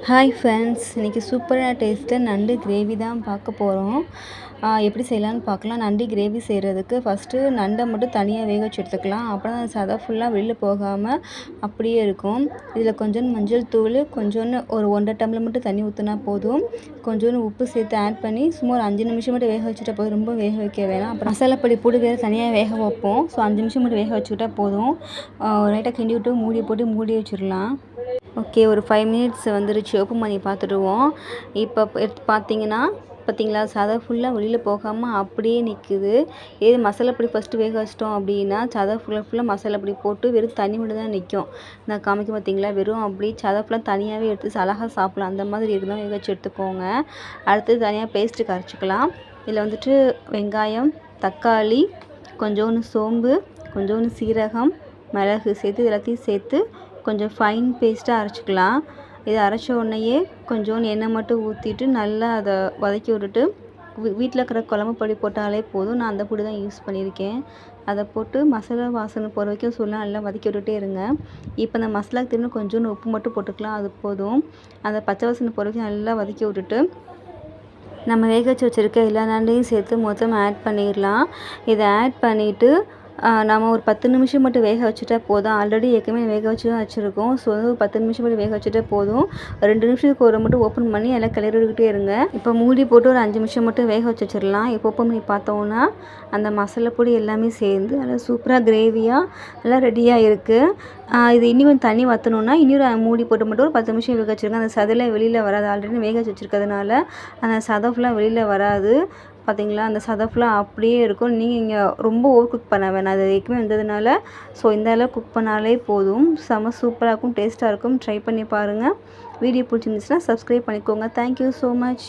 Hi friends, இன்றைக்கி சூப்பரான டேஸ்ட்டில் நண்டு கிரேவி தான் பார்க்க போகிறோம். எப்படி செய்யலான்னு பார்க்கலாம். நண்டு கிரேவி செய்கிறதுக்கு ஃபஸ்ட்டு நண்டை மட்டும் தனியாக வேக வச்சு எடுத்துக்கலாம். அப்புறம் அந்த சதை ஃபுல்லாக வெளியில் போகாமல் அப்படியே இருக்கும். இதில் கொஞ்சோண்டு மஞ்சள் தூள், கொஞ்சோண்டு ஒரு 1.5 டம்ளர் மட்டும் தண்ணி ஊற்றினா போதும். கொஞ்சோண்டு உப்பு சேர்த்து ஆட் பண்ணி சும்மா ஒரு 5 நிமிஷம் மட்டும் வேக வச்சுட்டா போதும். ரொம்ப வேக வைக்க வேணாம். அப்புறம் மசாலா பொடி போட்டு வேறு தனியாக வேக வைப்போம். ஸோ 5 நிமிஷம் மட்டும் வேக வச்சுக்கிட்டா போதும். லைட்டாக கிண்டி விட்டு மூடி போட்டு மூடி வச்சிடலாம். ஓகே, ஒரு 5 மினிட்ஸ் வந்துருச்சு. ஓப்பன் பண்ணி பார்த்துடுவோம். இப்போ எடுத்து பார்த்தீங்களா, சதை ஃபுல்லாக வெளியில் போகாமல் அப்படியே நிற்குது. மசாலா பொடி ஃபஸ்ட்டு வேக வச்சிட்டோம் அப்படின்னா சதை ஃபுல்லாக மசாலா பொடி போட்டு வெறும் தண்ணி மட்டும் தான் நிற்கும். நான் காமிக்க பார்த்தீங்களா, வெறும் அப்படி சதை ஃபுல்லாக தனியாகவே எடுத்து அழகாக சாப்பிட்லாம். அந்த மாதிரி இருந்தால் வேக வச்சு எடுத்துக்கோங்க. அடுத்து தனியாக பேஸ்ட்டு கரைச்சிக்கலாம். இதில் வந்துட்டு வெங்காயம், தக்காளி, கொஞ்சோண்டு சோம்பு, கொஞ்சோண்டு சீரகம், மிளகு சேர்த்து எல்லாத்தையும் சேர்த்து கொஞ்சம் ஃபைன் பேஸ்ட்டாக அரைச்சிக்கலாம். இதை அரைச்ச உடனேயே கொஞ்சோண்டு எண்ணெய் மட்டும் ஊற்றிட்டு நல்லா அதை வதக்கி விட்டுட்டு வீட்டில் இருக்கிற குழம்பு பொடி போட்டாலே போதும். நான் அந்த பொடி தான் யூஸ் பண்ணியிருக்கேன். அதை போட்டு மசாலா வாசனை போகிற வரைக்கும் சொல்லலாம், நல்லா வதக்கி விட்டுட்டே இருங்க. இப்போ அந்த மசாலாக்கு திரும்ப கொஞ்சோண்டு உப்பு மட்டும் போட்டுக்கலாம், அது போதும். அந்த பச்சை வாசனை போகிற வரைக்கும் நல்லா வதக்கி விட்டுட்டு நம்ம வேக வச்சு வச்சுருக்க எல்லா நண்டையும் சேர்த்து மொத்தமாக ஆட் பண்ணிடலாம். இதை ஆட் பண்ணிவிட்டு நம்ம ஒரு 10 நிமிஷம் மட்டும் வேக வச்சுட்டா போதும். ஆல்ரெடி ஏற்கனவே வேக வச்சு தான் வச்சுருக்கோம். ஸோ வந்து ஒரு 10 நிமிஷம் மட்டும் வேக வச்சுட்டா போதும். 2 நிமிஷத்துக்கு ஒரு மட்டும் ஓப்பன் பண்ணி எல்லாம் கிளறி விட்டுக்கிட்டே இருங்க. இப்போ மூடி போட்டு ஒரு 5 நிமிஷம் மட்டும் வேக வச்சு வச்சிடலாம். இப்போ ஓப்பன் பண்ணி பார்த்தோன்னா அந்த மசாலா பொடி எல்லாமே சேர்ந்து நல்லா சூப்பராக கிரேவியாக நல்லா ரெடியாக இருக்குது. இது இன்னும் கொஞ்சம் தண்ணி வற்றணுன்னா இன்னொரு மூடி போட்டு மட்டும் ஒரு 10 நிமிஷம் வேக வச்சுருங்க. அந்த சதையில் வெளியில் வராது. ஆல்ரெடி வேக வச்சு வச்சுருக்கிறதுனால அந்த சதை ஃபுல்லாக வெளியில் வராது. பார்த்தீங்களா, அந்த சதை ஃபுல்லாக அப்படியே இருக்கும். நீங்கள் இங்கே ரொம்ப ஓவர் குக் பண்ண வேணாம். அது ஏற்கனவே வந்ததுனால ஸோ இந்த அளவு குக் பண்ணாலே போதும். செம சூப்பராக இருக்கும், டேஸ்ட்டாக இருக்கும். ட்ரை பண்ணி பாருங்கள். வீடியோ பிடிச்சிருந்துச்சுன்னா சப்ஸ்கிரைப் பண்ணிக்கோங்க. Thank you so much.